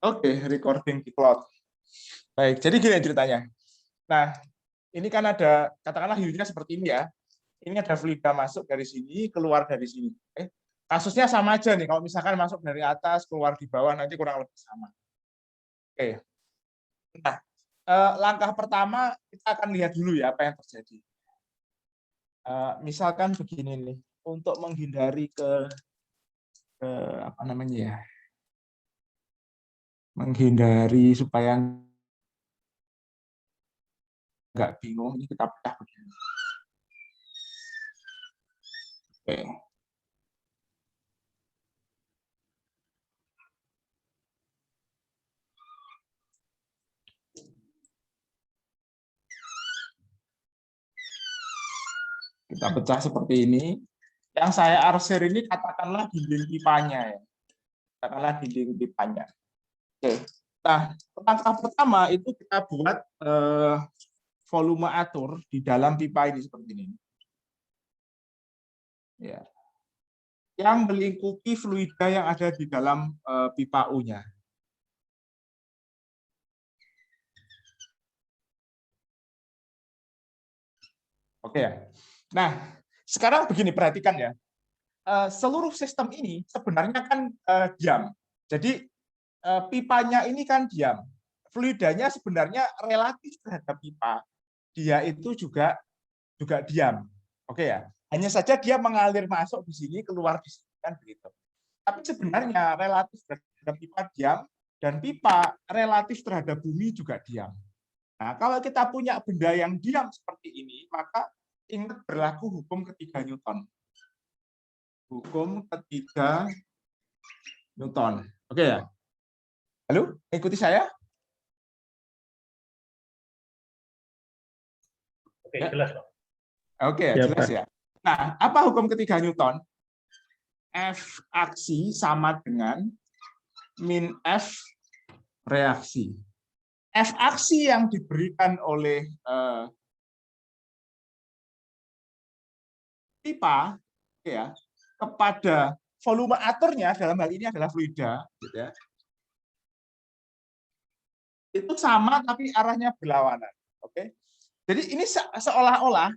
Oke, recording di cloud. Baik, jadi gini ceritanya. Nah, ini kan ada, katakanlah hiunya seperti ini ya. Ini ada fluida masuk dari sini, keluar dari sini. Kasusnya sama aja nih, kalau misalkan masuk dari atas, keluar di bawah, nanti kurang lebih sama. Oke. Nah, langkah pertama kita akan lihat dulu ya apa yang terjadi. Misalkan begini nih, untuk menghindari ke apa namanya ya, menghindari supaya nggak bingung, ini kita pecah begini. Oke. Kita pecah seperti ini. Yang saya arsir ini katakanlah dinding pipanya ya. Katakanlah dinding pipanya. Oke. Nah, langkah pertama itu kita buat volume atur di dalam pipa ini seperti ini. Ya. Yang melingkupi fluida yang ada di dalam pipa U-nya. Oke ya. Nah, sekarang begini, perhatikan ya. Seluruh sistem ini sebenarnya kan diam. Jadi pipanya ini kan diam. Fluidanya sebenarnya relatif terhadap pipa. Dia itu juga diam. Oke ya. Hanya saja dia mengalir masuk di sini, keluar di sini kan begitu. Tapi sebenarnya relatif terhadap pipa diam dan pipa relatif terhadap bumi juga diam. Nah, kalau kita punya benda yang diam seperti ini, maka ingat berlaku hukum ketiga Newton. Hukum ketiga Newton. Oke ya? Halo, ikuti saya? Oke, jelas, Pak. Oke, jelas ya. Nah, apa hukum ketiga Newton? F aksi sama dengan min F reaksi. F aksi yang diberikan oleh pipa ya kepada volume aturnya dalam hal ini adalah fluida, gitu ya. Itu sama tapi arahnya berlawanan. Oke. Jadi ini seolah-olah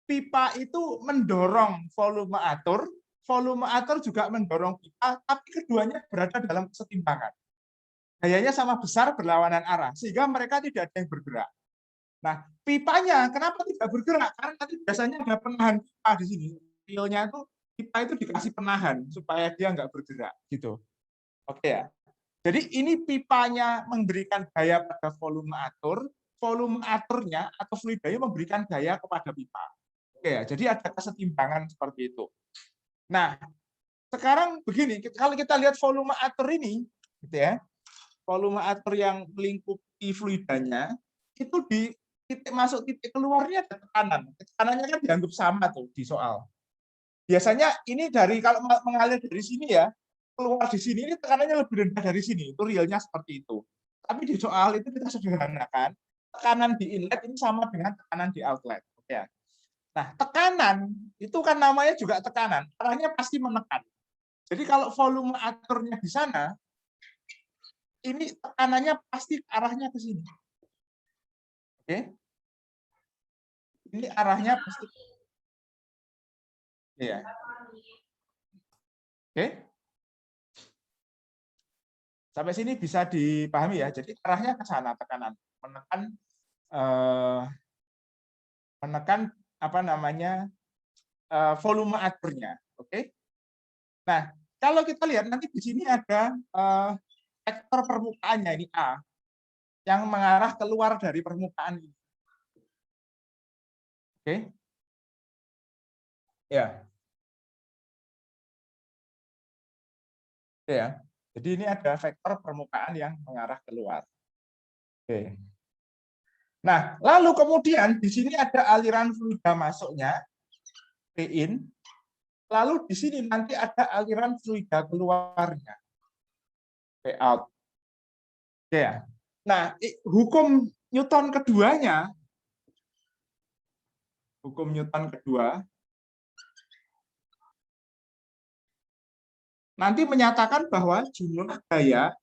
pipa itu mendorong volume atur juga mendorong pipa, tapi keduanya berada dalam kesetimbangan. Gayanya sama besar berlawanan arah, sehingga mereka tidak ada yang bergerak. Nah, pipanya kenapa tidak bergerak? Karena nanti biasanya ada penahan pipa di sini. Pilnya itu pipa itu dikasih penahan supaya dia nggak bergerak, gitu. Oke ya. Jadi ini pipanya memberikan gaya pada volume aturnya atau fluidanya memberikan gaya kepada pipa. Oke ya. Jadi ada kesetimbangan seperti itu. Nah, sekarang begini, kalau kita lihat volume atur ini, gitu ya, volume atur yang melingkupi fluidanya itu di titik masuk titik keluarnya ada tekanan. Tekanannya kan dianggap sama tuh di soal. Biasanya ini dari kalau mengalir dari sini ya, keluar di sini ini tekanannya lebih rendah dari sini. Itu realnya seperti itu. Tapi di soal itu kita sederhanakan, tekanan di inlet ini sama dengan tekanan di outlet. Oke ya. Nah, tekanan itu kan namanya juga tekanan, arahnya pasti menekan. Jadi kalau volume aturnya di sana, ini tekanannya pasti arahnya ke sini. Oke. Ini arahnya pasti. Ya. Oke. Sampai sini bisa dipahami ya. Jadi arahnya ke sana tekanan, menekan apa namanya volume aturnya. Oke. Nah, kalau kita lihat nanti di sini ada vektor permukaannya ini A yang mengarah keluar dari permukaan ini. Oke. Ya. Oke ya. Jadi ini ada vektor permukaan yang mengarah keluar. Oke. Nah, lalu kemudian di sini ada aliran fluida masuknya, P in. Lalu di sini nanti ada aliran fluida keluarnya, P out. Oke ya. Nah, hukum Newton keduanya, hukum Newton kedua, nanti menyatakan bahwa jumlah gaya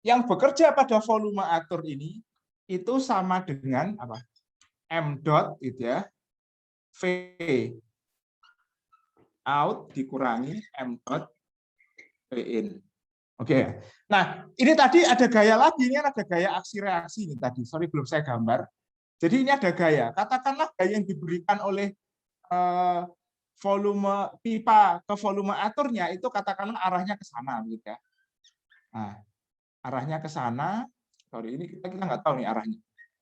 yang bekerja pada volume atur ini itu sama dengan apa? M dot gitu ya, V out dikurangi M dot V in. Oke. Nah, ini tadi ada gaya lagi, ini ada gaya aksi reaksi ini tadi. Sorry belum saya gambar. Jadi ini ada gaya. Katakanlah gaya yang diberikan oleh volume pipa ke volume aturnya itu katakanlah arahnya ke sana gitu ya. Nah, arahnya ke sana. Sorry, ini kita nggak tahu nih arahnya.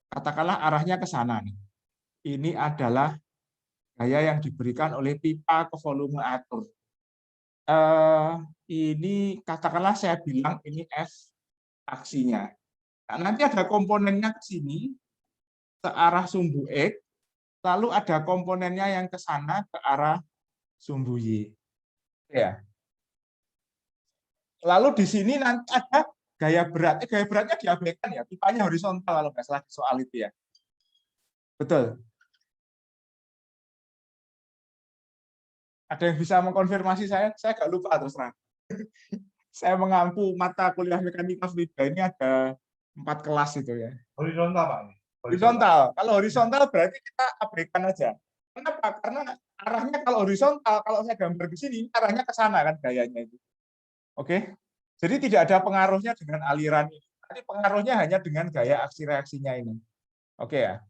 Katakanlah arahnya ke sana nih. Ini adalah gaya yang diberikan oleh pipa ke volume atur. Ini katakanlah saya bilang ini F aksinya. Nah, nanti ada komponennya ke sini searah sumbu X, lalu ada komponennya yang ke sana ke arah sumbu Y. Ya. Lalu di sini nanti ada gaya berat. Gaya beratnya diabaikan ya, pipanya horizontal kalau nggak salah di soal itu ya. Betul. Ada yang bisa mengkonfirmasi saya? Saya nggak lupa terus terang. Saya mengampu mata kuliah mekanika fluida ini ada 4 kelas itu ya. Horizontal, Pak. Horizontal. Kalau horizontal berarti kita abaikan aja. Kenapa? Karena arahnya kalau horizontal, kalau saya gambar di sini, arahnya ke sana kan gayanya itu. Oke. Jadi tidak ada pengaruhnya dengan aliran ini. Nanti pengaruhnya hanya dengan gaya aksi reaksinya ini. Oke ya.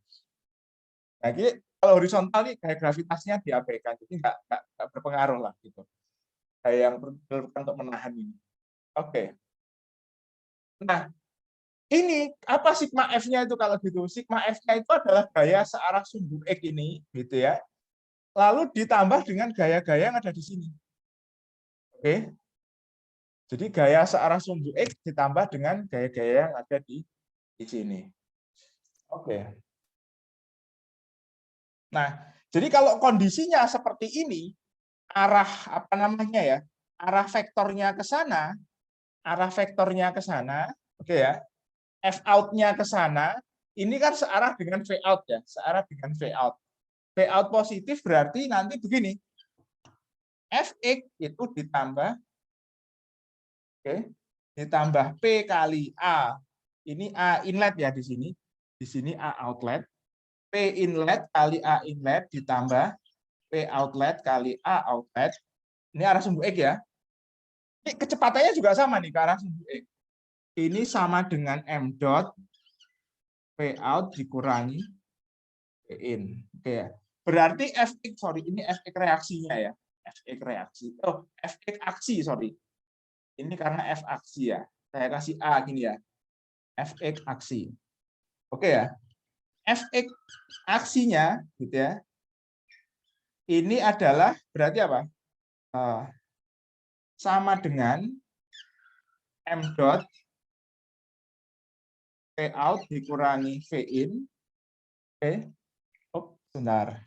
Nah, jadi kalau horizontal nih gaya gravitasinya diabaikan, jadi nggak berpengaruh lah gitu. Gaya yang diperlukan untuk menahan ini. Oke. Nah, ini apa sigma F-nya itu kalau gitu? Sigma F-nya itu adalah gaya searah sumbu X ini, gitu ya. Lalu ditambah dengan gaya-gaya yang ada di sini. Oke. Jadi gaya searah sumbu X ditambah dengan gaya-gaya yang ada di sini. Oke. Nah, jadi kalau kondisinya seperti ini, arah apa namanya ya? Arah vektornya ke sana, oke ya. F out-nya ke sana, ini kan searah dengan V out ya, searah dengan V out. V out positif berarti nanti begini. Fx itu ditambah ditambah P kali A. Ini A inlet ya di sini. Di sini A outlet. P inlet kali A inlet ditambah P outlet kali A outlet. Ini arah sumbu X ya. Ini kecepatannya juga sama nih ke arah sumbu X. Ini sama dengan M dot P out dikurangi P in. Oke ya. Berarti Fx, sorry, ini Fx reaksinya ya. Fx reaksi. Oh, Fx aksi, sorry. Ini karena F aksi ya. Saya kasih A gini ya. Fx aksi. Oke ya. Fx aksinya gitu ya. Ini adalah berarti apa? Sama dengan M dot V out dikurangi V in. Oke. Oh, sebentar.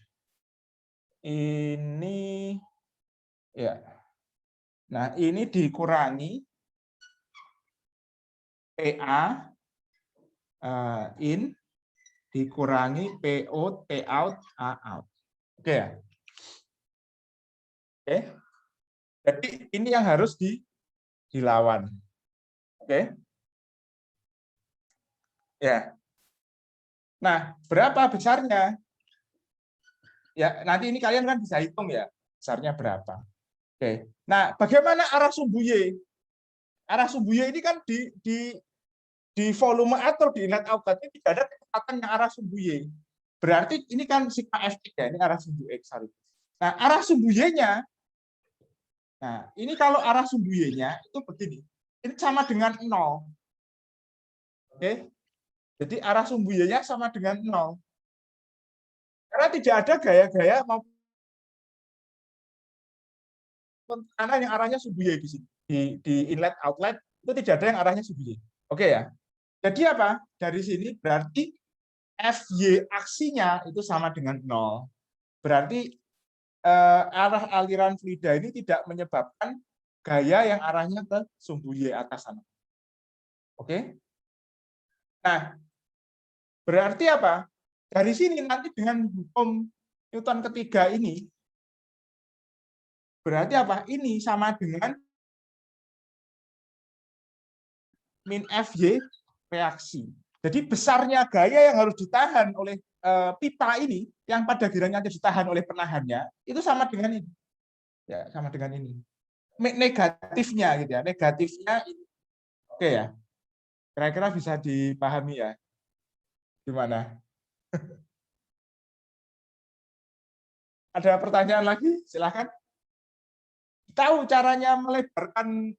Ini ya. Nah, ini dikurangi PA in dikurangi PO T out A out. Oke ya. Oke. Jadi ini yang harus dilawan. Oke. Ya. Nah, berapa besarnya? Ya, nanti ini kalian kan bisa hitung ya, besarnya berapa. Oke. Nah, bagaimana arah sumbu Y? Arah sumbu Y ini kan di volume atau di inlet outlet ini tidak ada kecepatan yang arah sumbu Y. Berarti ini kan sigma F3 ya, ini arah sumbu X. Nah, arah sumbu Y-nya, nah ini kalau arah sumbu Y-nya itu begini, ini sama dengan 0. Oke, jadi arah sumbu Y-nya sama dengan 0. Karena tidak ada gaya-gaya maupun karena yang arahnya sumbu Y di sini. Di inlet outlet itu tidak ada yang arahnya sumbu Y. Oke ya. Jadi apa? Dari sini berarti FY aksinya itu sama dengan 0. Berarti arah aliran fluida ini tidak menyebabkan gaya yang arahnya ke sumbu Y atas sana. Oke? Nah, berarti apa? Dari sini nanti dengan hukum Newton ketiga ini, berarti apa? Ini sama dengan min FY reaksi. Jadi besarnya gaya yang harus ditahan oleh pipa ini, yang pada gilirannya ditahan oleh penahannya, itu sama dengan ini. Ya, sama dengan ini. Negatifnya gitu ya. Negatifnya ini. Oke ya. Kira-kira bisa dipahami ya. Gimana? Ada pertanyaan lagi? Silakan. Tahu caranya melebarkan,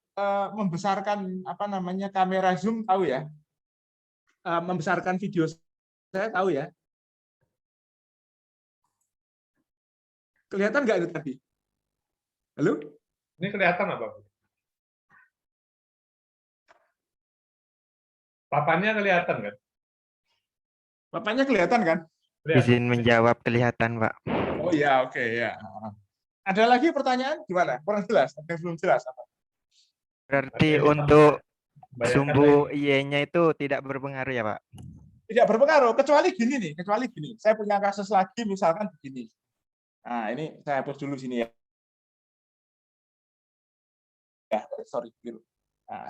membesarkan apa namanya kamera zoom, tahu ya? Membesarkan video saya tahu ya. Kelihatan nggak itu tadi? Halo? Ini kelihatan apa? Papannya kelihatan kan? Papannya kelihatan kan? Kelihatan. Izin menjawab, kelihatan, Pak. Oh ya, oke ya. Ada lagi pertanyaan? Gimana? Kurang jelas? Ada yang belum jelas apa? Berarti Ada untuk bayangkan sumbu lagi. Y-nya itu tidak berpengaruh ya, Pak? Tidak berpengaruh, kecuali gini nih, kecuali gini. Saya punya kasus lagi, misalkan begini. Nah, ini saya hapus dulu sini ya. Ya, sorry, biru. Nah.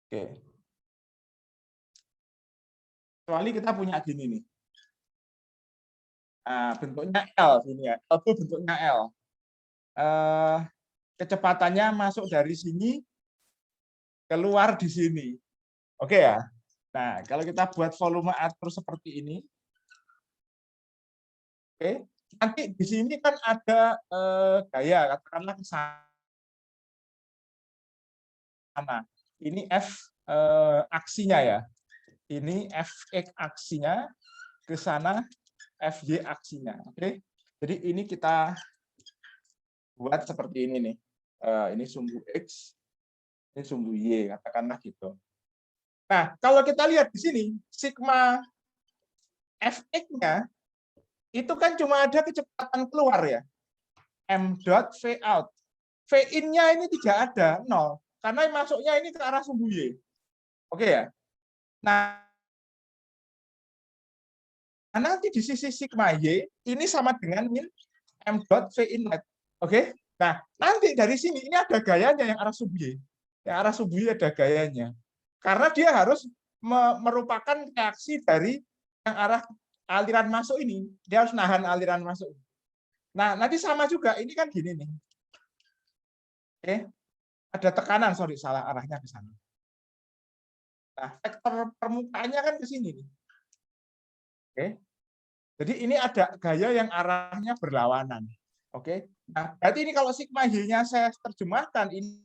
Oke. Kecuali kita punya gini nih. Nah, bentuknya L sini ya. L itu bentuknya L. Kecepatannya masuk dari sini, keluar di sini. Oke ya. Nah, kalau kita buat volume atur seperti ini, oke, nanti di sini kan ada gaya, katakanlah ke sana. Ini F aksinya ya. Ini Fx aksinya, ke sana Fy aksinya. Oke. Jadi ini kita buat seperti ini nih. Ini sumbu X, ini sumbu Y, katakanlah gitu. Nah, kalau kita lihat di sini, sigma Fx-nya itu kan cuma ada kecepatan keluar ya. M dot V out. V in-nya ini tidak ada, 0. Karena masuknya ini ke arah sumbu Y. Oke ya. Nah, nanti di sisi sigma Y, ini sama dengan min M dot V inlet. Oke. Nah, nanti dari sini, ini ada gayanya yang arah sumbu Y. Yang arah sumbu Y ada gayanya. Karena dia harus merupakan reaksi dari yang arah aliran masuk ini. Dia harus nahan aliran masuk. Nah, nanti sama juga. Ini kan gini nih. Oke. Ada tekanan, sorry, salah arahnya ke sana. Nah, vektor permukaannya kan ke sini nih. Oke. Jadi ini ada gaya yang arahnya berlawanan. Oke. Nah, berarti ini kalau sigma Y-nya saya terjemahkan, ini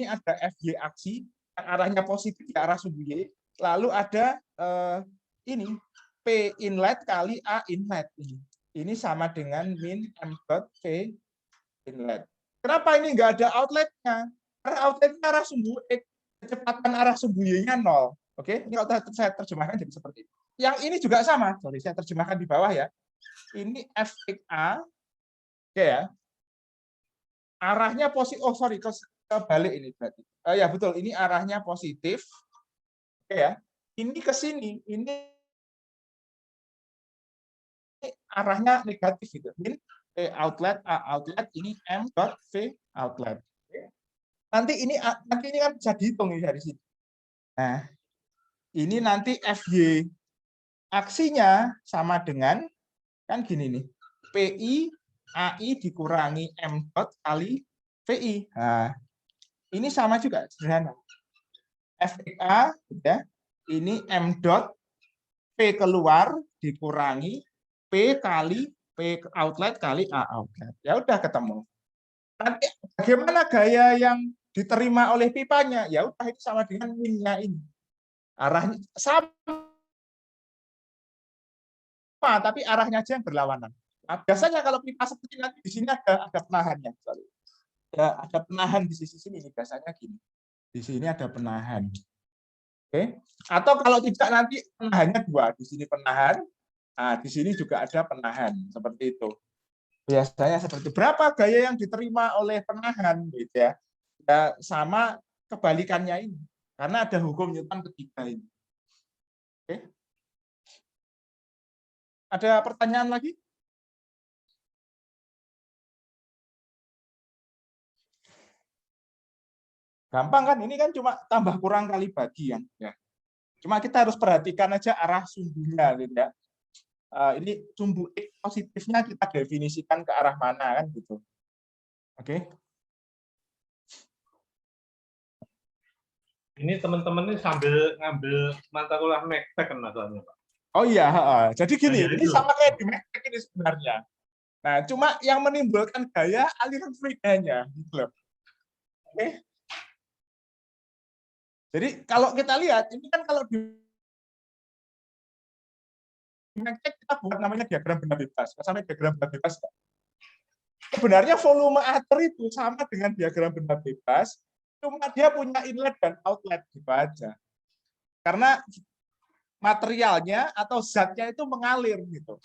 ada FY aksi yang arahnya positif ke arah sumbu Y, lalu ada ini P inlet kali A inlet ini. Ini sama dengan min M dot V inlet. Kenapa ini enggak ada outletnya? Karena outletnya arah sumbu X, kecepatan arah sumbu Y-nya 0. Oke, ini kalau saya terjemahkan jadi seperti itu. Yang ini juga sama. Sorry, saya terjemahkan di bawah ya. Ini Fx oke ya. Arahnya positif. Oh, sorry, kebalik ini berarti. Ya betul, ini arahnya positif. Oke ya. Ini ke sini, ini arahnya negatif gitu. Ini outlet A outlet, ini M dot V outlet. Nanti ini kan bisa dihitung dari sini. Nah, ini nanti FY aksinya sama dengan kan gini nih. PI AI dikurangi M dot kali VI. Nah, ini sama juga sederhana. FA ya. Ini M dot P keluar dikurangi P kali P outlet kali A outlet. Ya udah ketemu. Nanti bagaimana gaya yang diterima oleh pipanya? Ya udah itu sama dengan min-nya ini. Arahnya sama tapi arahnya aja yang berlawanan. Nah, biasanya kalau pipa seperti nanti di sini ada penahannya. Ada penahan di sisi sini biasanya gini. Di sini ada penahan. Oke. Atau kalau tidak nanti penahannya dua. Di sini penahan, nah, di sini juga ada penahan seperti itu. Biasanya seperti itu. Berapa gaya yang diterima oleh penahan gitu ya. Ya sama kebalikannya ini. Karena ada hukum Newton ketiga ini. Oke. Ada pertanyaan lagi? Gampang kan? Ini kan cuma tambah kurang kali bagi kan. Ya. Cuma kita harus perhatikan aja arah sumbunya, gitu ya. Ini sumbu X positifnya kita definisikan ke arah mana kan gitu. Oke. Ini teman-teman ini sambil ngambil mata kuliah mektek kan masalahnya, Pak. Oh iya, jadi gini, Ya, ini itu. sama kayak di Mektek ini sebenarnya. Nah, cuma yang menimbulkan gaya aliran fluidanya, gitu loh. Oke. Jadi kalau kita lihat, ini kan kalau di Mektek kita buat namanya diagram benda bebas. Sampai diagram benda bebas. Sebenarnya volume atur itu sama dengan diagram benda bebas, cuma dia punya inlet dan outlet gitu aja. Karena materialnya atau zatnya itu mengalir gitu.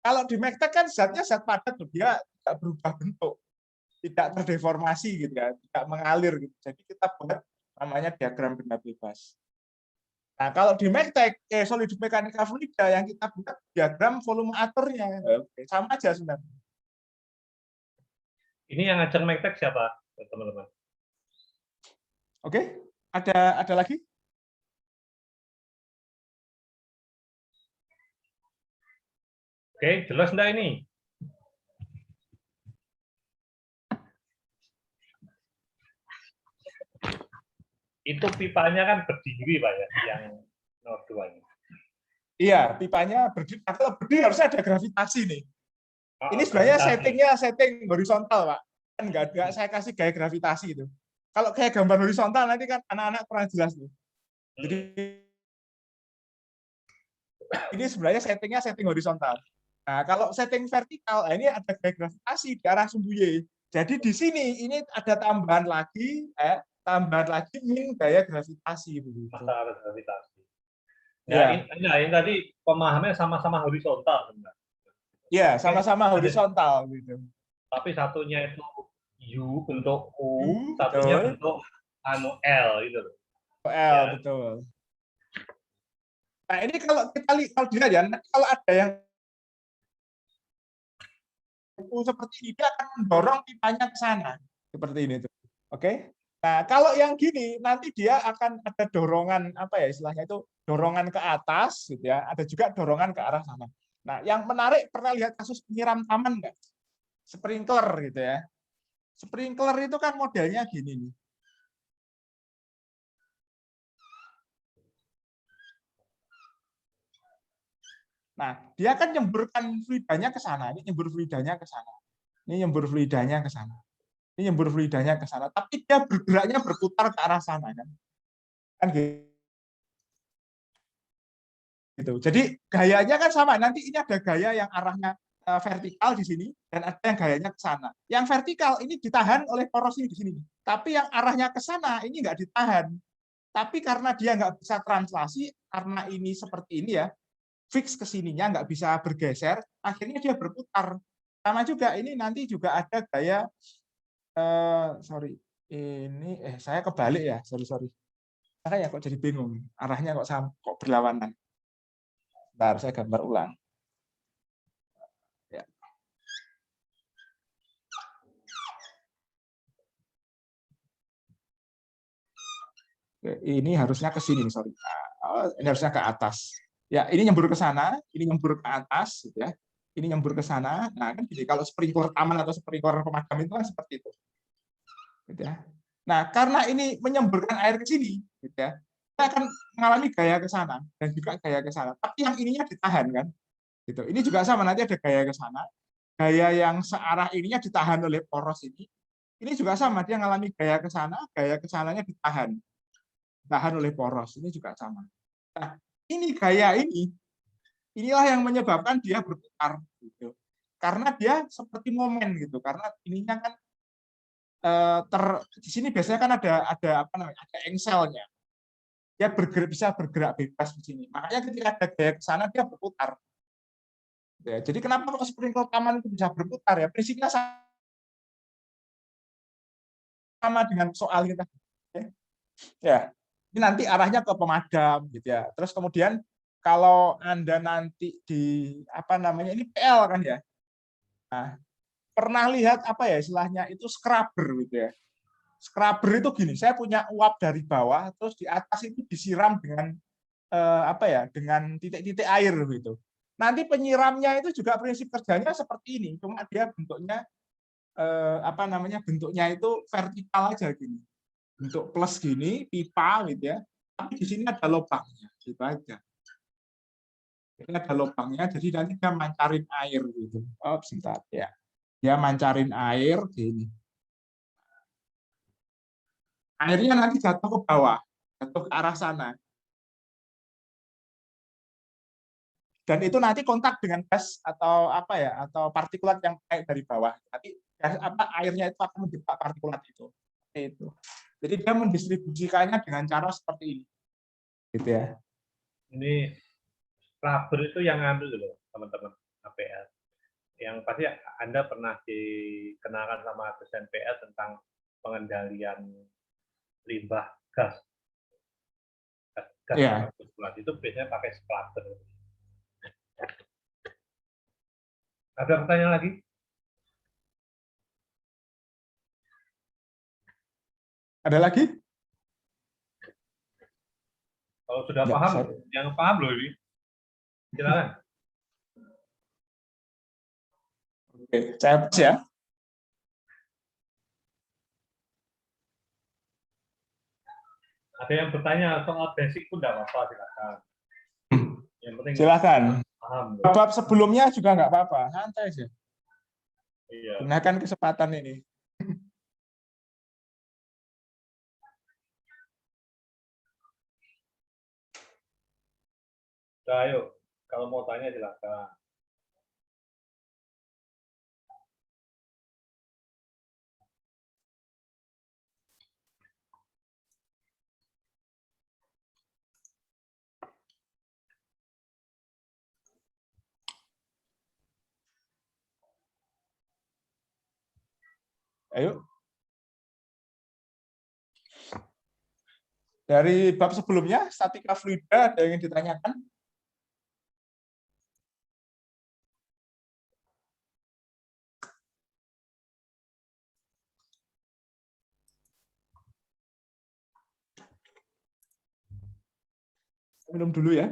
Kalau di Mektek kan zatnya zat padat, dia tidak berubah bentuk, tidak terdeformasi gitu ya, tidak mengalir gitu. Jadi kita buat namanya diagram benda bebas. Nah, kalau di Mektek, solid mekanika fluida yang kita buat diagram volume aturnya, sama aja sebenarnya. Ini yang ngajar mektek siapa, teman-teman? Oke, ada lagi? Oke, jelas enggak ini? Itu pipanya kan berdiri, Pak ya, yang nomor 2 ini. Iya, pipanya berdiri. Kalau berdiri harusnya ada gravitasi nih. Oh, Ini sebenarnya gravitasi. setting horizontal, Pak. Kan nggak saya kasih gaya gravitasi itu. Kalau kayak gambar horizontal nanti kan anak-anak kurang jelas nih. Jadi ini sebenarnya settingnya setting horizontal. Nah, kalau setting vertikal, ini ada gaya gravitasi di arah sumbu Y. Jadi di sini ini ada tambahan lagi min gaya gravitasi begitu. Masalah gravitasi. Ya, ini tadi pemahamannya sama-sama horizontal sebenarnya. ya sama-sama horizontal gitu. Tapi satunya itu U bentuk U, satunya Betul. bentuk L gitu loh. L, Ya. betul. Nah, ini kalau kita lihat, kalau dilihat ya, kalau ada yang seperti ini, dia akan mendorong pipanya ke sana. Seperti ini tuh. Oke. Nah, kalau yang gini, nanti dia akan ada dorongan, apa ya istilahnya itu, dorongan ke atas, gitu ya. Ada juga dorongan ke arah sana. Nah, yang menarik, pernah lihat kasus penyiram taman nggak? Sprinkler, gitu ya. Sprinkler itu kan modelnya gini nih. Nah, dia kan nyemburkan fluidanya ke sana. Ini nyembur fluidanya ke sana. Ini nyembur fluidanya ke sana. Ini nyembur fluidanya ke sana. Tapi dia bergeraknya berputar ke arah sana. Kan gitu. Jadi gayanya kan sama. Nanti ini ada gaya yang arahnya vertikal di sini dan ada yang gayanya ke sana. Yang vertikal ini ditahan oleh poros ini di sini. Tapi yang arahnya ke sana ini nggak ditahan. Tapi karena dia nggak bisa translasi, karena ini seperti ini ya, fix ke sininya, nggak bisa bergeser, akhirnya dia berputar. Sama juga ini nanti juga ada gaya, sorry, ini saya kebalik ya, sorry. Makanya kok jadi bingung, arahnya kok berlawanan. Bentar, saya gambar ulang. Ya. Ini harusnya ke sini, sorry. Ini harusnya ke atas. Ya, ini nyembur ke sana, ini nyembur ke atas, gitu ya. Ini nyembur ke sana. Nah, kan gini, kalau sprinkler taman atau sprinkler pemadam itu kan seperti itu. Gitu ya. Nah, karena ini menyemburkan air ke sini, gitu ya, kita akan mengalami gaya ke sana dan juga gaya ke sana. Tapi yang ininya ditahan kan, gitu. Ini juga sama, nanti ada gaya ke sana. Gaya yang searah ininya ditahan oleh poros ini. Ini juga sama, dia mengalami gaya ke sana, gaya ke sananya ditahan oleh poros. Ini juga sama. Nah, ini gaya inilah yang menyebabkan dia berputar, gitu. Karena dia seperti momen gitu. Karena ininya kan di sini biasanya kan ada apa namanya, ada engselnya. Dia bisa bergerak bebas di sini. Makanya ketika ada gaya ke sana dia berputar. Ya, jadi kenapa kok sprinkler taman itu bisa berputar ya? Prinsipnya sama dengan soal kita. Ya, ini nanti arahnya ke pemadam gitu ya. Terus kemudian kalau Anda nanti di apa namanya, ini PL kan ya. Nah, pernah lihat apa ya istilahnya itu scrubber gitu ya. Scrubber itu gini, saya punya uap dari bawah, terus di atas itu disiram dengan dengan titik-titik air gitu. Nanti penyiramnya itu juga prinsip kerjanya seperti ini, cuma dia bentuknya bentuknya itu vertikal aja gini, bentuk plus gini, pipa gitu ya. Tapi di sini ada lubangnya, gitu aja. Jadi ada lubangnya, jadi nanti dia mancarin air gitu. Oh, sebentar ya. Dia mancarin air gini. Airnya nanti jatuh ke bawah, jatuh ke arah sana. Dan itu nanti kontak dengan gas atau atau partikulat yang naik dari bawah. Nanti airnya itu akan menjebak partikulat itu. Itu. Jadi dia mendistribusikannya dengan cara seperti ini. Gitu ya. Ini scrubber itu yang ngambil dulu, teman-teman APL. Yang pasti Anda pernah dikenakan sama dosen PL tentang pengendalian limbah gas. Gas Ya. partikulat itu biasanya pakai scrubber. Ada pertanyaan lagi? Ada lagi? Kalau sudah Ya, paham, sorry. yang paham loh ini. Silakan. Oke, saya hapus ya. Ada yang bertanya soal basic pun tidak apa-apa, silakan. Yang penting Silakan. paham. Bab sebelumnya juga nggak apa-apa, santai aja. Iya. Gunakan kesempatan ini. Nah, ayo, kalau mau tanya silakan. Ayo. Dari bab sebelumnya, statika fluida, ada yang ingin ditanyakan? Minum dulu ya.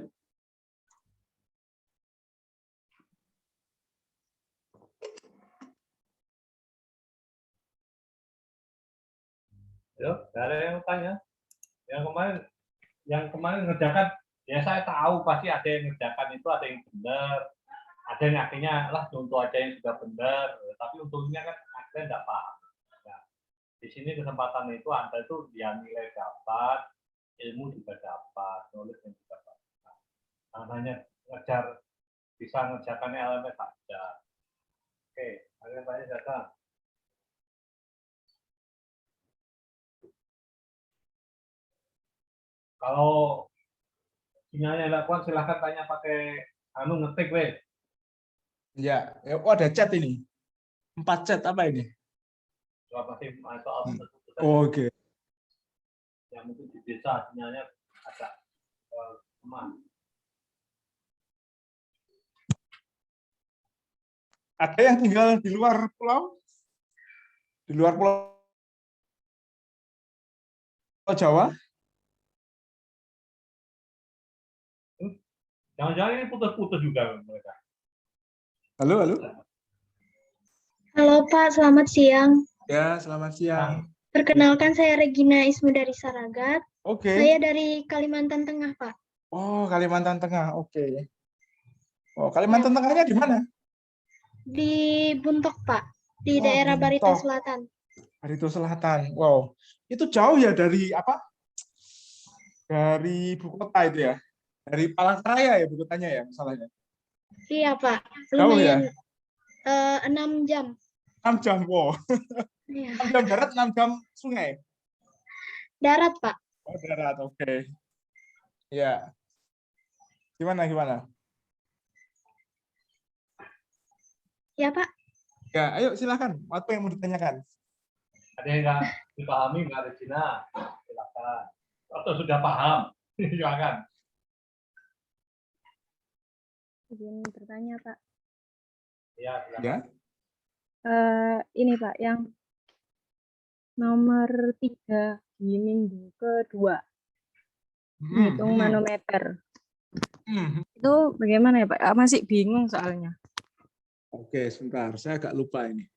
Yo, ada yang tanya. Yang kemarin ngerjakan, ya saya tahu pasti ada yang ngerjakan itu ada yang benar, ada yang akhirnya lah contoh aja yang sudah benar, tapi untungnya kan akhirnya tidak paham. Nah, di sini kesempatan itu Anda itu dia nilai dapat, ilmu juga dapat, knowledge juga dapat. Nah, hanya bisa ngerjakan LMS saja. Oke, ada yang tanya silakan. Kalau sinyalnya tidak kuat, silahkan tanya pakai ngetik, weh. Ya, oh ada chat ini. 4 chat apa ini? Soal masih soal Oke. yang mungkin di desa sinyalnya agak lemah. Ada yang tinggal di luar pulau? Di luar pulau Jawa? Jangan-jangan ini putus-putus juga mereka. Halo, halo. Halo Pak, selamat siang. Ya, selamat siang. Perkenalkan saya Regina Ismu dari Saragat. Oke. Saya dari Kalimantan Tengah, Pak. Oh, Kalimantan Tengah. Oke. Oh, Kalimantan Tengahnya di mana? Di Buntok, Pak. Di Oh, daerah Barito Buntok. Selatan. Barito Selatan. Wow. Itu jauh ya dari apa? Dari ibu kota itu ya? Dari Palangkaraya ya ibu kotanya ya masalahnya? Iya, Pak. Jauh ya? Lumayan 6 jam. 6 jam. Wow. Iya. 6 jam darat, 6 jam sungai? Darat, Pak. Oh, darat. Oke. Ya. Gimana? Ya, Pak. Ya, ayo silakan. Apa yang mau ditanyakan? Ada yang nggak dipahami nggak Regina? Silakan. Atau sudah paham? Silakan. Izin bertanya, Pak. Ya, silakan. Ya. Ini Pak, yang nomor 3 di minggu kedua. Hmm, Hitung hmm, manometer. hmm. Itu bagaimana ya Pak? Masih bingung soalnya. Oke, sebentar. Saya agak lupa ini.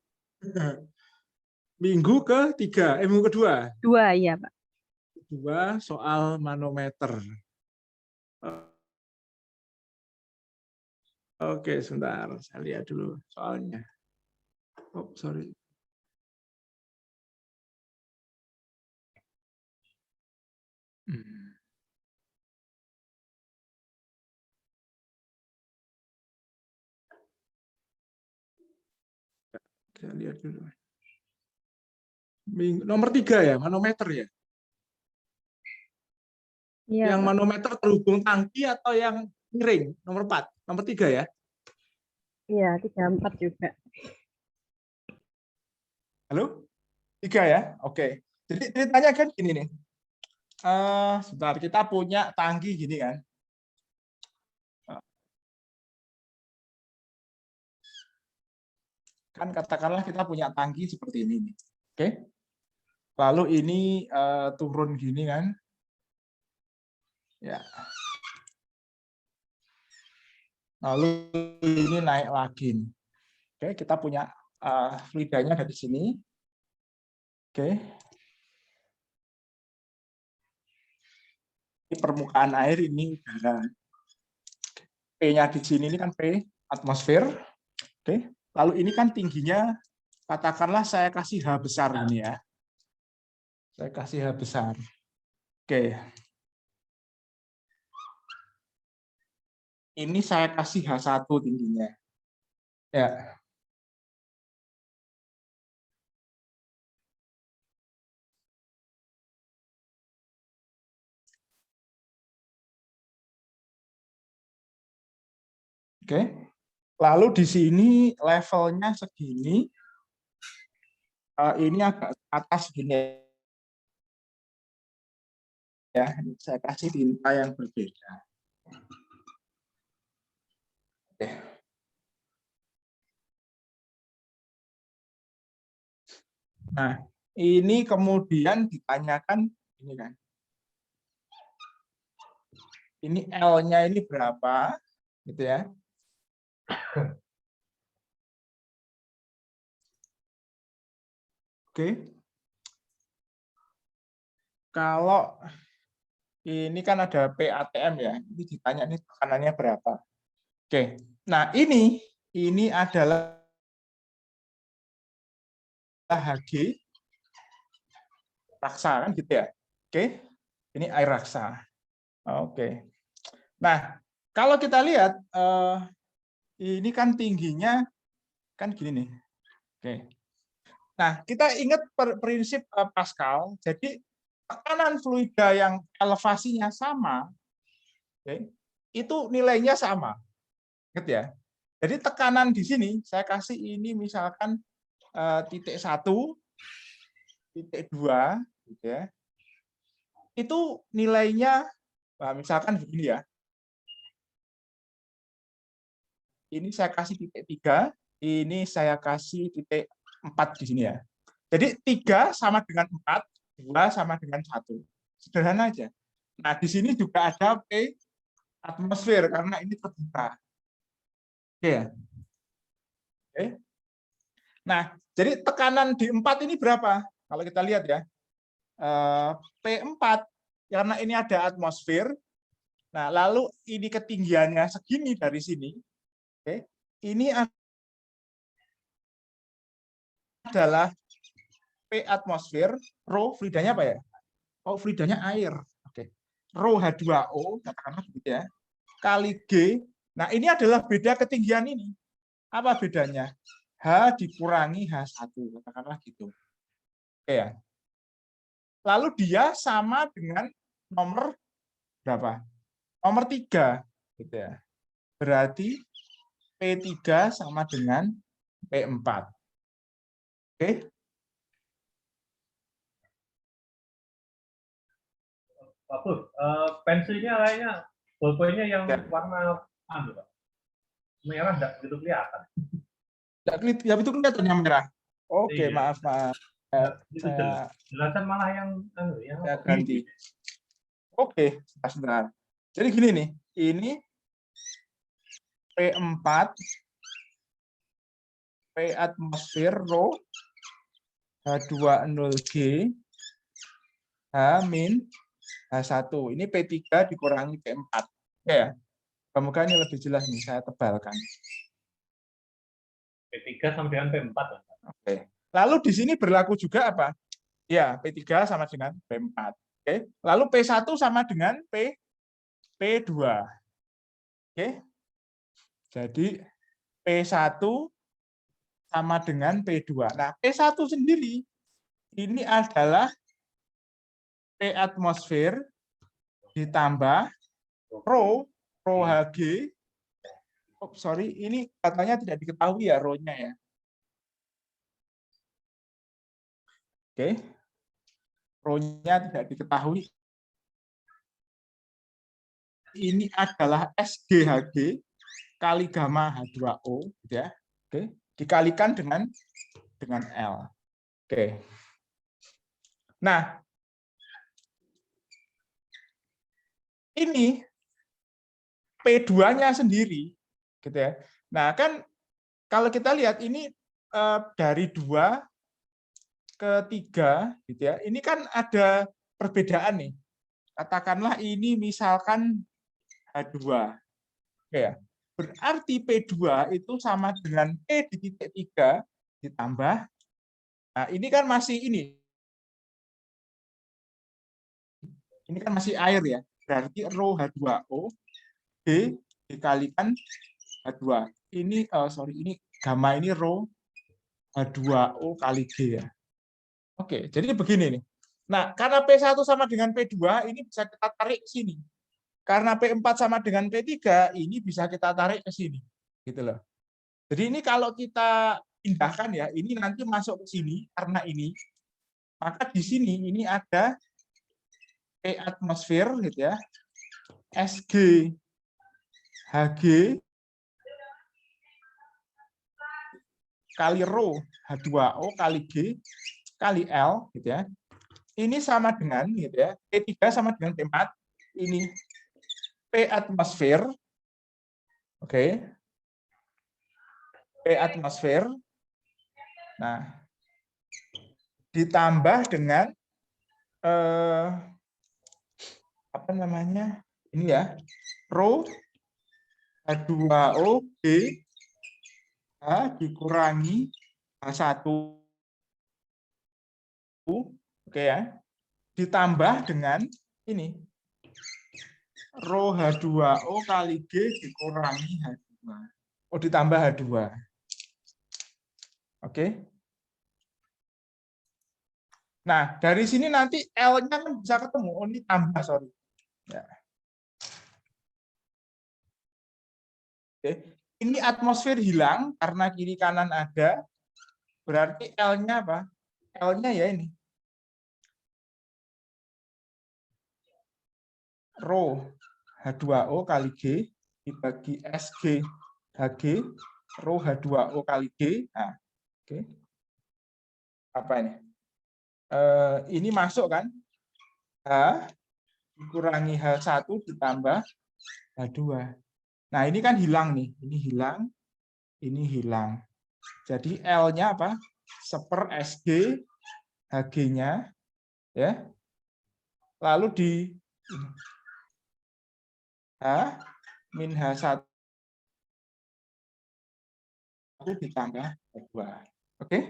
Minggu ketiga, minggu kedua. 2 ya Pak. Kedua soal manometer. Oke, sebentar. Saya lihat dulu soalnya. Oh, sorry. Hmm. Saya lihat dulu. Nomor 3 ya, manometer ya. Iya Yang Pak. manometer terhubung tangki atau yang miring? Nomor 4, nomor 3 ya. Iya, 34 juga. Halo? 3 ya? Oke. Jadi ceritanya kan gini nih. Sebentar, kita punya tangki gini kan. Kan katakanlah kita punya tangki seperti ini nih. Oke. Lalu ini turun gini kan. Ya. Lalu ini naik lagi. Oke, kita punya fluidanya dari sini. Oke. Ini permukaan air, ini udara. P-nya di sini ini kan P atmosfer. Oke. Lalu ini kan tingginya, katakanlah saya kasih H besar ini ya. Saya kasih H besar. Oke. Ini saya kasih H1 tingginya. Ya. Oke. Lalu di sini levelnya segini. Ini agak atas gini ya. Saya kasih tinta yang berbeda. Oke. Nah, ini kemudian ditanyakan ini kan. Ini L-nya ini berapa? Gitu ya. Oke. Kalau ini kan ada PATM ya. Ini ditanya ini tekanannya berapa. Oke. Nah, ini adalah Hg raksa kan gitu ya. Oke. Ini air raksa. Oke. Nah, kalau kita lihat ini kan tingginya kan gini nih. Oke. Nah, kita ingat prinsip Pascal. Jadi tekanan fluida yang elevasinya sama, oke, itu nilainya sama. Ingat ya. Jadi tekanan di sini saya kasih ini misalkan titik 1, titik 2, gitu ya. Itu nilainya misalkan begini ya. Ini saya kasih titik 3, ini saya kasih titik 4 di sini ya. Jadi 3 sama dengan 4, 2 sama dengan 1. Sederhana aja. Nah, di sini juga ada P atmosfer karena ini terbuka. Oke ya. Oke. Nah, jadi tekanan di 4 ini berapa? Kalau kita lihat ya. P4 karena ini ada atmosfer. Nah, lalu ini ketinggiannya segini dari sini. Oke. Ini adalah P atmosfer, rho fluidanya apa ya? Oh, fluidanya air. Oke. Rho H2O, katakanlah begitu ya. Kali G. Nah, ini adalah beda ketinggian ini. Apa bedanya? H dikurangi H1, katakanlah gitu. Oke ya. Lalu dia sama dengan nomor berapa? Nomor 3 gitu ya. Berarti P3 sama dengan P4. Oke. Bagus. Pensilnya kayaknya bolpoinnya yang Ya. warna Pak. Merah enggak gitu kelihatan. Ya, itu kelihatan yang merah. Oke, Iya. maaf. Itu jelas. Jelasan malah yang saya ganti. Oke, sebentar. Jadi gini nih, ini P4, P atmosfer, rho, H20G, H min H1. Ini P3 dikurangi P4. Oke ya. Semoga ini lebih jelas nih, saya tebalkan. P3 sama dengan P4. Oke. Lalu di sini berlaku juga apa? Ya, P3 sama dengan P4. Oke. Lalu P1 sama dengan P2. Oke. Jadi P1 sama dengan P2. Nah, P1 sendiri ini adalah P atmosfer ditambah rho Hg. Oh, sorry, ini katanya tidak diketahui ya rho-nya ya. Oke. Rho-nya tidak diketahui. Ini adalah SGHG kali gamma H2O, gitu ya. Oke, dikalikan dengan L. Oke. Nah, ini P2-nya sendiri, gitu ya. Nah, kan kalau kita lihat ini dari 2 ke 3, gitu ya. Ini kan ada perbedaan nih. Katakanlah ini misalkan H2. Oke ya. Berarti P2 itu sama dengan P di titik 3 ditambah. Nah, ini kan masih ini. Ini kan masih air ya. Berarti rho H2O D dikalikan H2. Ini ini gamma ini rho H2O kali G ya. Oke, jadi begini nih. Nah, karena P1 sama dengan P2 ini bisa kita tarik ke sini. Karena P4 sama dengan P3 ini bisa kita tarik ke sini. Gitu loh. Jadi ini kalau kita pindahkan ya, ini nanti masuk ke sini karena ini. Maka di sini ini ada P atmosfer gitu ya. SG Hg kali rho H2O kali G kali L gitu ya. Ini sama dengan gitu ya. P3 sama dengan P4. Ini P atmosfer. Oke. P atmosfer. Nah, ditambah dengan apa namanya? Ini ya. Rho H2O D H dikurangi H1. Oke ya. Ditambah dengan ini. Rho H2O kali G dikurangi H2. Oh, ditambah H2. Oke. Nah, dari sini nanti L-nya kan bisa ketemu. Oh, ini tambah, sorry. Ya. Oke. Ini atmosfer hilang karena kiri kanan ada. Berarti L-nya apa? L-nya ya ini. Rho H2O kali G dibagi SG Hg rho H2O kali G. Nah, oke. Apa ini? Ini masuk kan? H dikurangi H1 ditambah H2. Nah, ini kan hilang nih. Ini hilang. Ini hilang. Jadi L-nya apa? 1/4 SG Hg-nya ya. Lalu di H min H1 ditambah H2. Oke?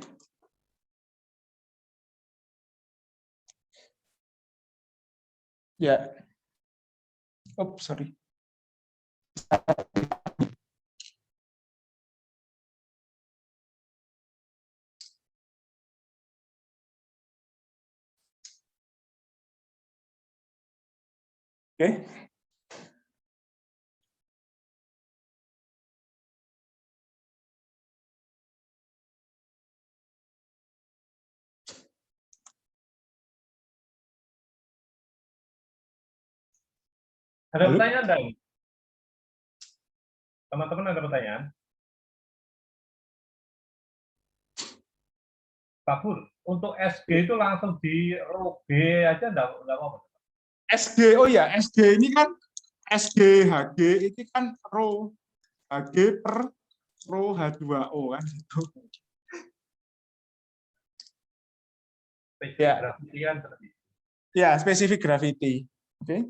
Ya. Oh, sorry. Oke. Ada Halo? pertanyaan enggak? Teman-teman ada pertanyaan? Pak Pur, untuk SG itu langsung di row B aja enggak apa-apa. SG, oh ya, SG ini kan SG, HG itu kan row, HG per row H2O kan gitu. Ya. Gravity kan seperti itu. Ya, spesifik gravity. Oke.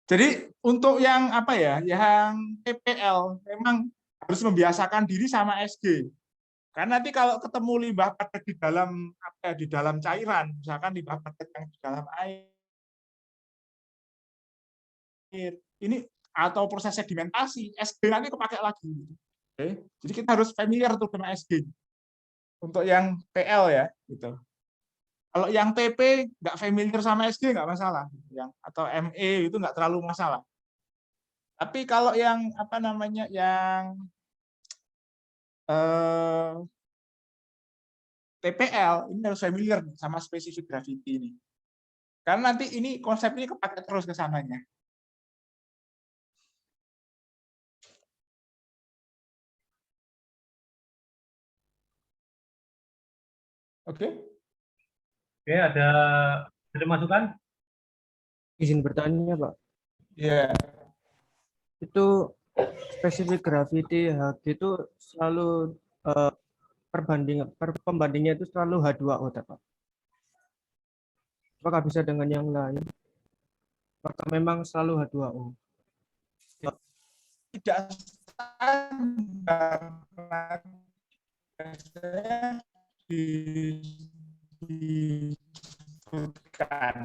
Jadi untuk yang apa ya, yang TPL memang harus membiasakan diri sama SG. Karena nanti kalau ketemu limbah padat di dalam apa ya, di dalam cairan, misalkan limbah padat yang di dalam air ini atau proses sedimentasi, SG nanti kepakai lagi. Oke. Jadi kita harus familiar tuh dengan SG. Untuk yang PL ya, gitu. Kalau yang TP nggak familiar sama SG nggak masalah, yang atau ME itu nggak terlalu masalah. Tapi kalau yang apa namanya, yang TPL ini harus familiar sama spesifik gravity ini. Karena nanti ini konsep ini kepakai terus ke sananya. Oke. Oke, ada masukan? Izin bertanya, Pak. Ya. Itu spesifik gravity Hg itu selalu pembandingnya itu selalu H2O, Pak. Apakah bisa dengan yang lain? Apakah memang selalu H2O? Tidak standar disebutkan.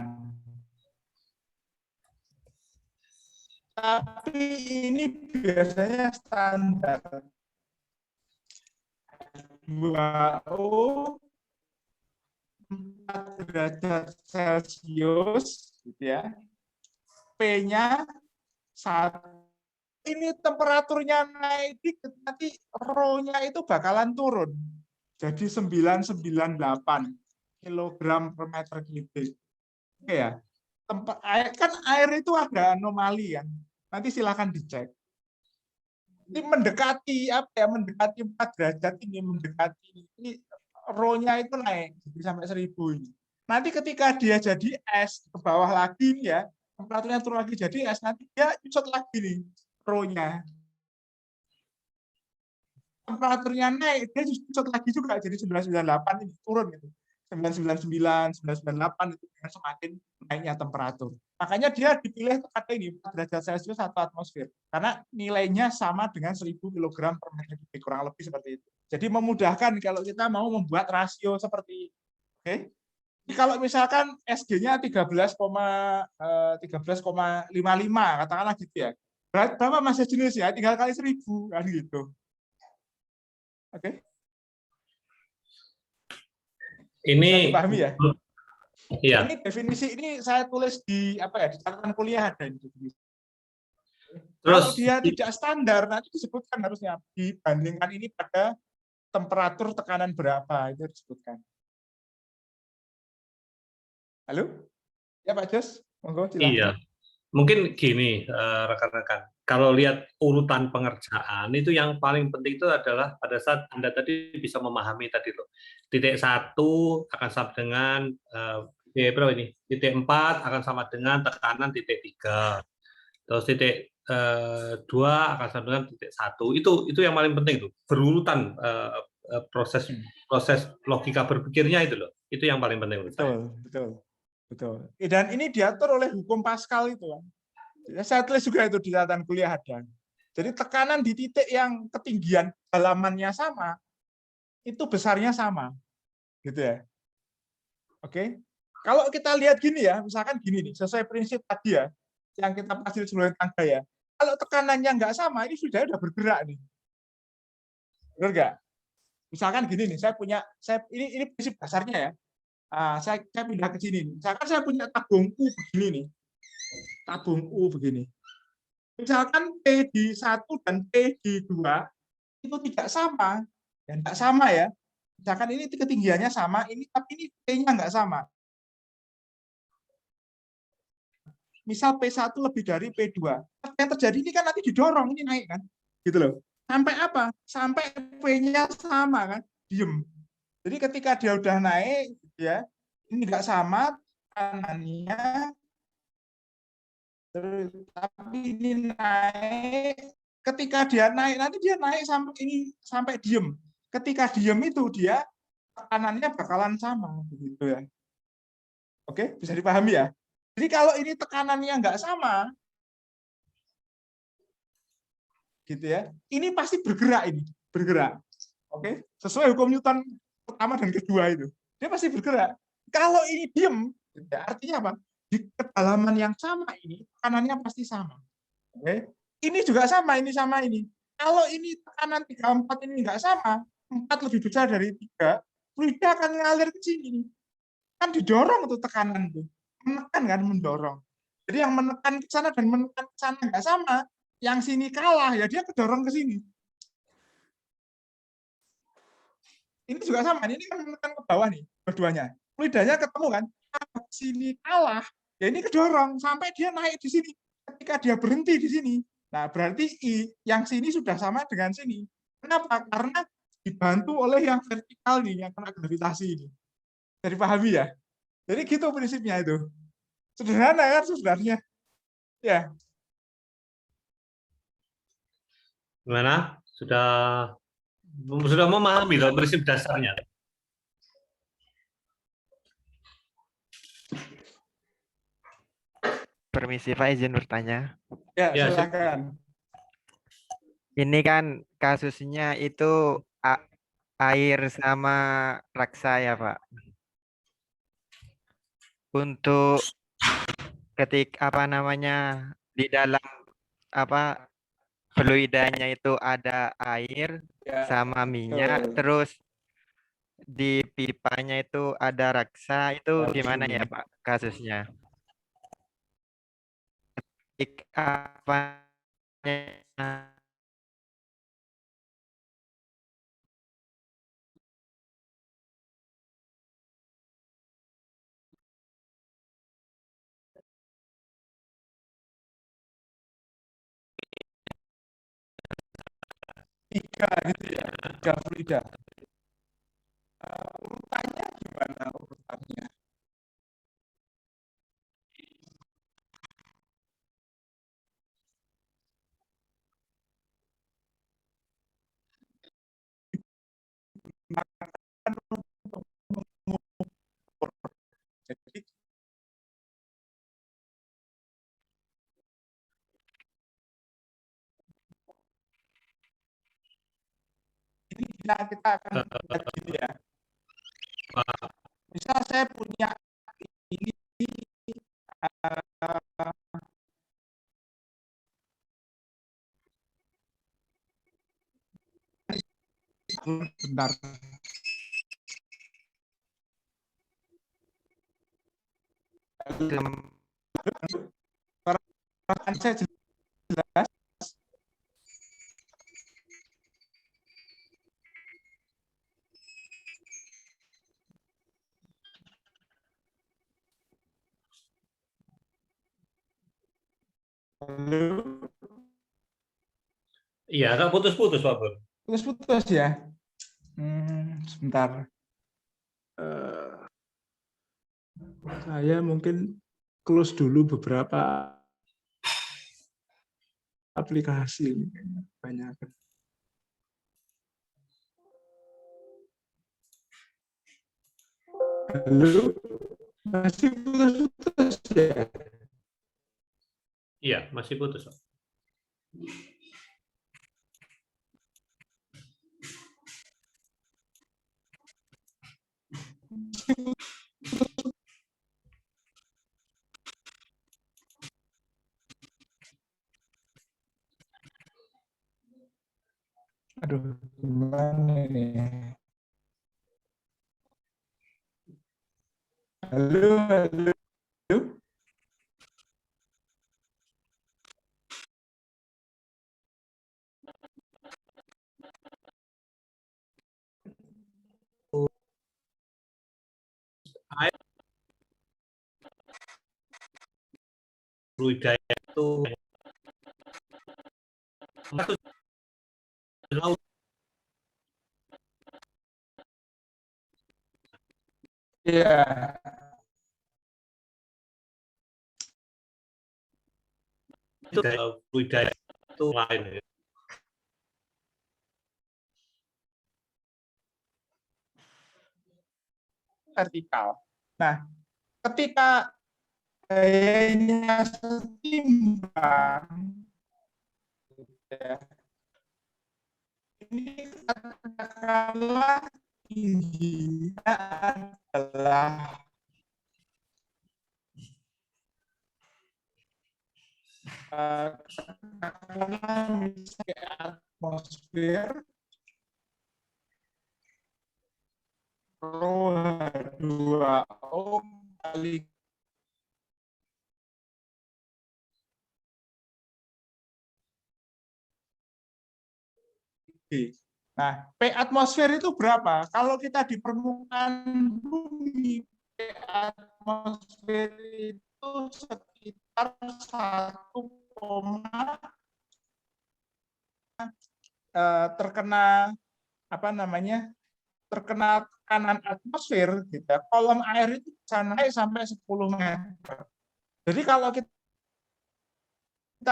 Tapi ini biasanya standar 2O 4 derajat Celcius gitu ya. P-nya 1. Ini temperaturnya naik dikit, nanti rho-nya itu bakalan turun. Jadi 998 kilogram per meter kubik. Oke ya. Kan air itu ada anomali kan. Nanti silakan dicek. Ini mendekati apa ya? Mendekati 4 derajat ini, mendekati ini rho-nya itu naik jadi sampai 1000 ini. Nanti ketika dia jadi es ke bawah lagi nih ya, temperaturnya turun lagi jadi es, nanti dia nyusut lagi nih rho-nya. Temperaturnya naik, dia nyusut lagi juga jadi 998 ini turun gitu. 999, 998 itu semakin naiknya temperatur. Makanya dia dipilih pada ini 4 derajat Celcius atau atmosfer karena nilainya sama dengan 1000 kg per meter kubik, kurang lebih seperti itu. Jadi memudahkan kalau kita mau membuat rasio seperti itu. Oke. Jadi kalau misalkan SG-nya 13,55 katakanlah gitu ya. Berapa masih jenisnya? Tinggal kali 1000 kan gitu. Oke. Ini dipahami ya? Iya. Ini definisi ini saya tulis di apa ya, di catatan kuliah ada ini. Kalau dia tidak standar nanti disebutkan harusnya dibandingkan ini pada temperatur tekanan berapa itu disebutkan. Halo? Ya Pak Jos, monggo silakan. Iya. Mungkin gini rekan-rekan, kalau lihat urutan pengerjaan itu yang paling penting itu adalah pada saat Anda tadi bisa memahami tadi loh. Titik 1 akan sama dengan berapa ini? Titik 4 akan sama dengan tekanan titik 3. Terus titik 2 akan sama dengan titik 1. Itu yang paling penting itu. Berurutan proses logika berpikirnya itu loh. Itu yang paling penting menurut saya. Betul. Dan ini diatur oleh hukum Pascal itu kan. Saya tulis juga itu di catatan kuliah ada. Jadi tekanan di titik yang ketinggian dalamannya sama, itu besarnya sama. Gitu ya. Oke. Kalau kita lihat gini ya, misalkan gini nih, sesuai prinsip tadi ya, yang kita pasir sebelum tangga ya. Kalau tekanannya nggak sama, ini sudah bergerak nih. Benar nggak? Misalkan gini nih, ini prinsip dasarnya ya. Saya pindah ke sini. Misalkan saya punya tabung U begini nih. Tabung U begini. Misalkan P di 1 dan P di 2 itu tidak sama. Ya, tidak sama ya. Misalkan ini ketinggiannya sama, tapi ini P-nya nggak sama. Misal P1 lebih dari P2. Apa yang terjadi ini kan nanti didorong, ini naik kan. Gitu loh. Sampai apa? Sampai P-nya sama kan. Diem. Jadi ketika dia udah naik, ya. Ini nggak sama tekanannya, tapi ini naik. Ketika dia naik, nanti dia naik sampai ini sampai diem. Ketika diem itu dia tekanannya bakalan sama, begitu ya. Oke, bisa dipahami ya. Jadi kalau ini tekanannya nggak sama, gitu ya, ini pasti bergerak ini, bergerak. Oke, sesuai hukum Newton pertama dan kedua itu, dia pasti bergerak. Kalau ini diem, ya, artinya apa? Di kedalaman yang sama ini tekanannya pasti sama. Oke, ini juga sama, ini sama ini. Kalau ini tekanan 34 ini nggak sama, 4 lebih besar dari 3, fluidnya akan ngalir ke sini. Kan didorong tuh tekanan tuh, menekan kan, mendorong. Jadi yang menekan ke sana dan menekan ke sana nggak sama, yang sini kalah ya dia kedorong ke sini. Ini juga sama, ini kan menekan ke bawah nih, keduanya. Fluidanya ketemu kan, sini kalah, ya ini kedorong sampai dia naik di sini. Ketika dia berhenti di sini, nah berarti yang sini sudah sama dengan sini. Kenapa? Karena dibantu oleh yang vertikal nih, yang kena gravitasi ini. Jadi pahami ya. Jadi gitu prinsipnya itu. Sederhana kan sebenarnya. Ya. Gimana? Sudah memahami dong prinsip dasarnya? Permisi Pak, izin bertanya. Ya, Ya, silakan. Ini kan kasusnya itu air sama raksa ya Pak. Untuk apa namanya, di dalam apa fluidanya itu ada air Ya, sama minyak, betul. terus di pipanya itu ada raksa, itu gimana ya Pak kasusnya? Apa Tiga gitu ya, tiga fluida. Urutannya gimana urutannya? Jadi ini kita akan lihat gini ya. Misal saya punya ini bentar. Pertanyaan saya jelas. Halo, Iya, agak putus-putus Pak Bro. putus-putus ya. Sebentar. Saya mungkin close dulu beberapa aplikasi. Banyak. Halo, masih putus-putus ya. Iya, masih putus Pak. Aduh, gimana ini? Halo, halo. Fluida itu laut. Iya. Itu budaya itu lain ya. Vertikal. Nah, ketika gayanya setimbang, ya, ini katakanlah tingginya adalah katakanlah misalnya atmosfer rho H2O kali G. Nah, P atmosfer itu berapa? Kalau kita di permukaan bumi, P atmosfer itu sekitar 1, terkena apa namanya? Terkena tekanan atmosfer, gitu ya. Kolom air itu bisa naik sampai 10 meter. Jadi kalau kita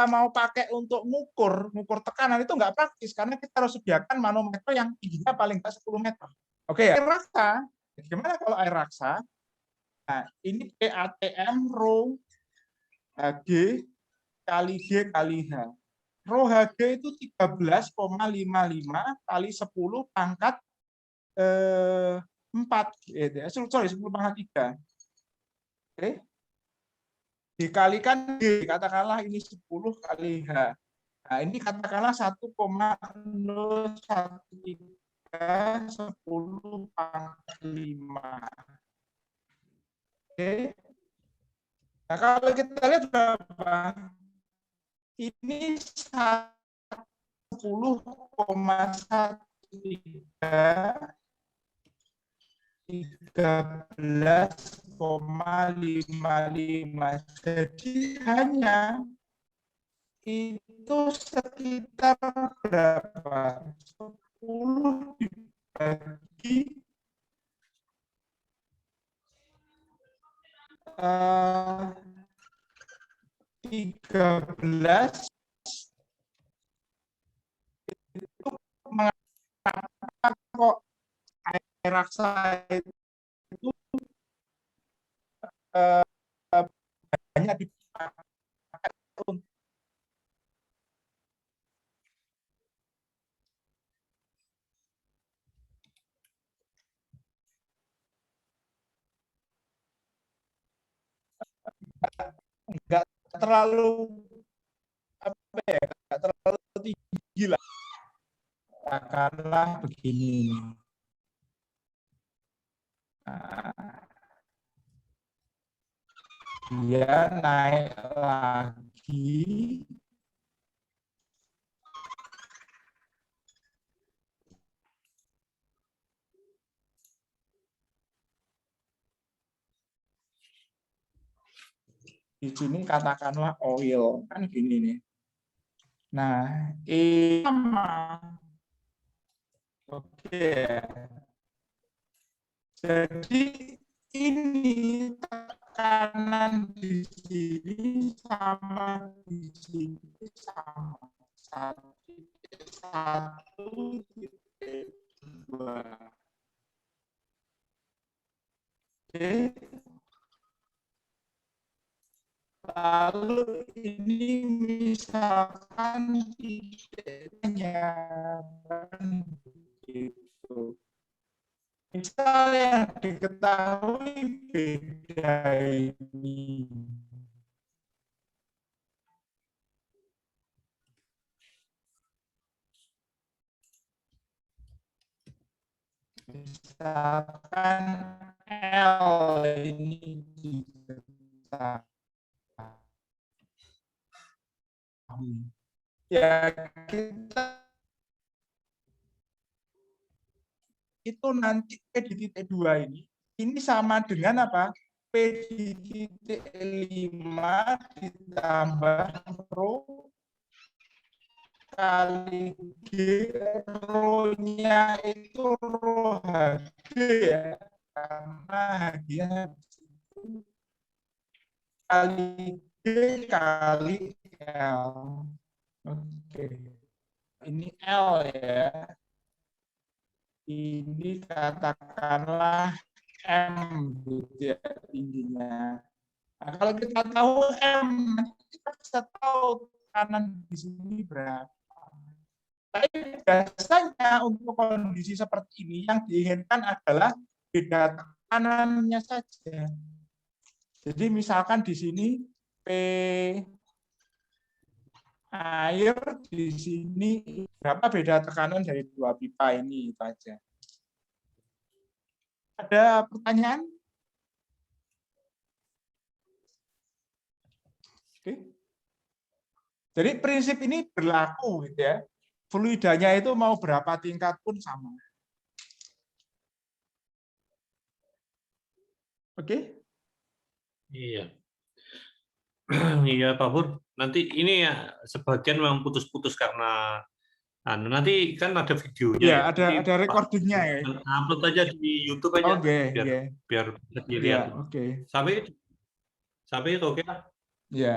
mau pakai untuk ngukur tekanan itu nggak praktis karena kita harus sediakan manometer yang tingginya paling nggak 10 meter. Oke ya. Air raksa, gimana kalau air raksa? Nah, ini PATM rho Hg kali G kali H. Rho Hg itu 13,55 kali 10 pangkat 4, sorry 10 pangkat 3. Oke. Dikalikan G, katakanlah ini 10 kali H. Nah, ini katakanlah 1,013 10 pangkat 5. Oke. Nah, kalau kita lihat berapa? Ini 10,13 13,55. Jadi hanya itu sekitar berapa? 10 dibagi 13 itu mengapa kok air raksa itu banyak dipakai untuk enggak terlalu apa ya, enggak terlalu tinggi lah. Katakanlah begini. Nah, dia naik lagi di sini katakanlah oil kan gini nih. Nah, sama. Oke. Jadi ini tekanan di sini sama di sini sama. 1,2. Oke. Lalu ini misalkan tidaknya begitu. Misal yang diketahui beda ini. Misalkan L ini diketahui. Ya kita itu nanti P di titik 2 ini sama dengan apa? P di titik 5 ditambah rho kali G, rho-nya itu rho Hg ya. karena H-nya habis itu kali G kali L. Oke. Ini L ya. Ini katakanlah M gitu ya tingginya. Nah, kalau kita tahu M, kita bisa tahu tekanan di sini berapa. Tapi biasanya untuk kondisi seperti ini yang diinginkan adalah beda tekanannya saja. Jadi misalkan di sini P air, di sini berapa beda tekanan dari dua pipa ini, itu aja. Ada pertanyaan? Oke. Jadi prinsip ini berlaku gitu ya. Fluidanya itu mau berapa tingkat pun sama. Oke? Iya. Iya, Pak Pur. Nanti ini ya sebagian memang putus-putus karena nanti kan ada videonya Ya, ya. Nanti ada Pak recordingnya ya. upload aja di YouTube aja Oke, biar ya. biar bisa Ya, dilihat. oke. Sampai itu oke lah. Ya.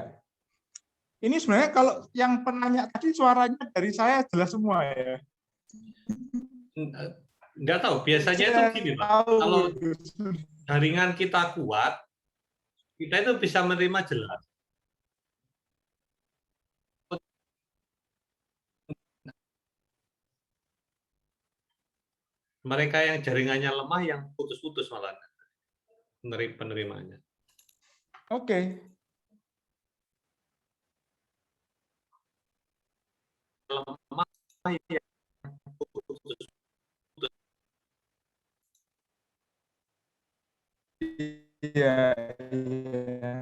Ini sebenarnya kalau yang penanya tadi suaranya dari saya jelas semua ya. Nggak tahu, biasanya itu gini Pak. Kalau jaringan kita kuat, kita itu bisa menerima jelas. Mereka yang jaringannya lemah yang putus-putus malah penerimanya. Oke. Lemah yang putus. Iya, iya.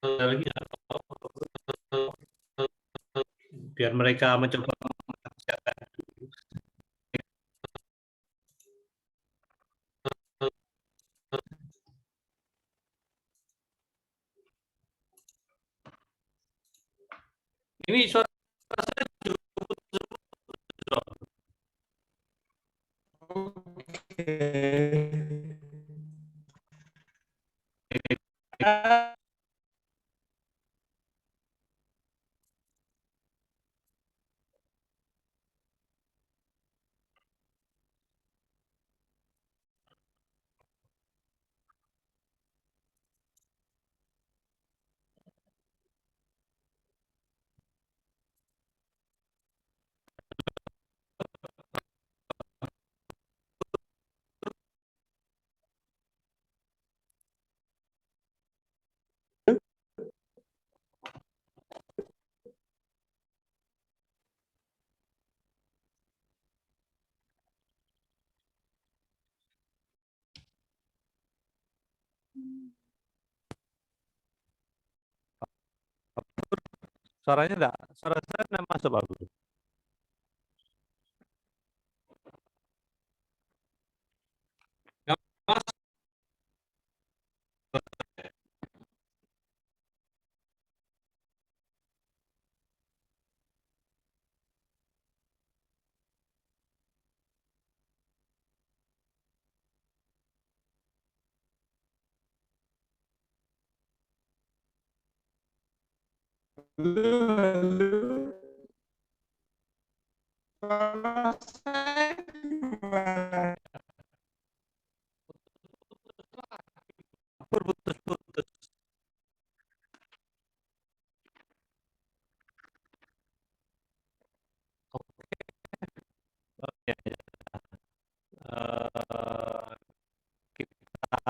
Lagi biar mereka mencoba mengerjakan. Ini suara saya Oke. suaranya enggak, suara saya enggak masuk Pak Guru. Enggak masuk. Halo. Suara saya gimana? Putus-putus. Oke. Kita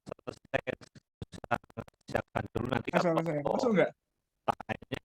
selesaikan dulu nanti Suara kalau saya masuk nggak? tanya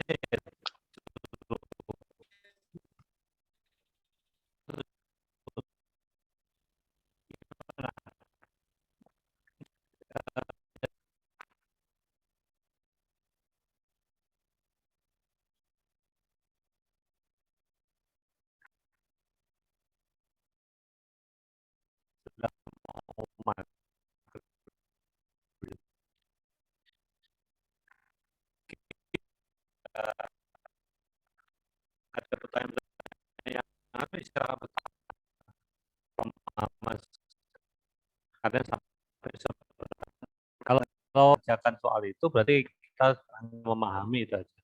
Mas kadang sampai kalau kerjakan soal itu berarti kita memahami itu aja.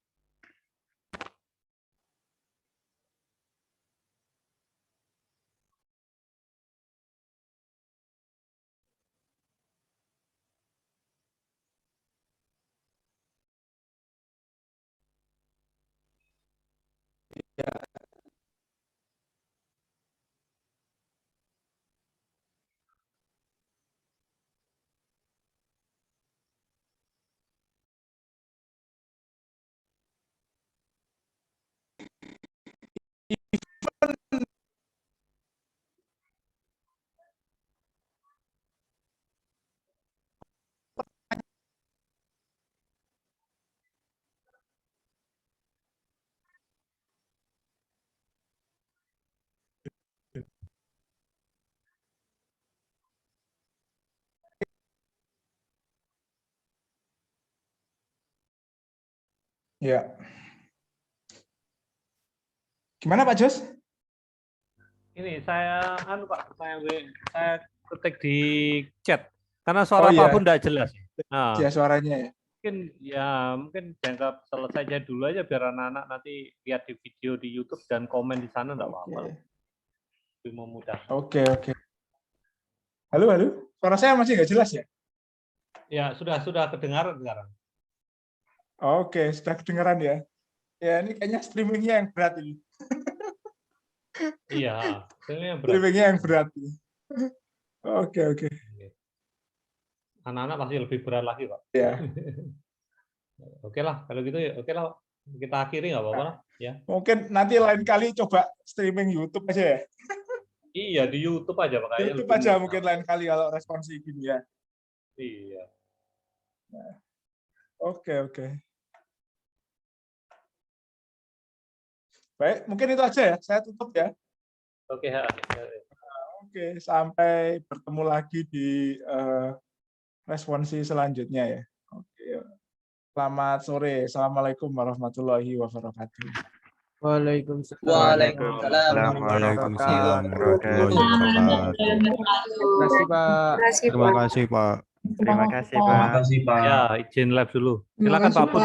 Ya. Gimana Pak Jos? Ini saya Pak, saya ketik di chat karena suara Oh, iya. Pak Bun tidak jelas. Nah, Ya suaranya ya. mungkin dianggap selesai aja dulu aja biar anak-anak nanti lihat di video di YouTube dan komen di sana enggak apa-apa. Lebih memudahkan. Oke. Halo. Suara saya masih nggak jelas ya? Ya, sudah kedengaran sekarang. Oke, sudah kedengaran ya. Ya, ini kayaknya streamingnya yang berat ini. Iya, ini berat. Streamingnya yang berat ini. Oke. Anak-anak pasti lebih berat lagi, Pak. Ya. Oke lah, kalau gitu ya, oke lah. Kita akhiri nggak apa-apa lah. Ya. Mungkin nanti lain kali coba streaming YouTube aja ya. Iya, di YouTube aja Pak. Kayaknya YouTube lebih aja mudah. mungkin lain kali kalau responsi gini ya. Iya. Oke. Baik, mungkin itu aja ya. Saya tutup ya. Oke, Oke, sampai bertemu lagi di responsi selanjutnya ya. Oke. Selamat sore. Assalamualaikum warahmatullahi wabarakatuh. Waalaikumsalam. Waalaikumsalam. Waalaikumsalam warahmatullahi wabarakatuh. Terima kasih, Pak. Terima kasih, Pak. Terima kasih Terima Pak. kasih, Pak. Ya, izin live dulu. Silakan Pak Bud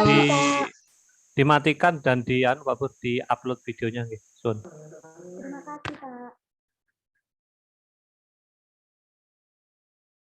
dimatikan dan Pak Bud di-upload videonya nggih, Sun. Terima kasih, Pak.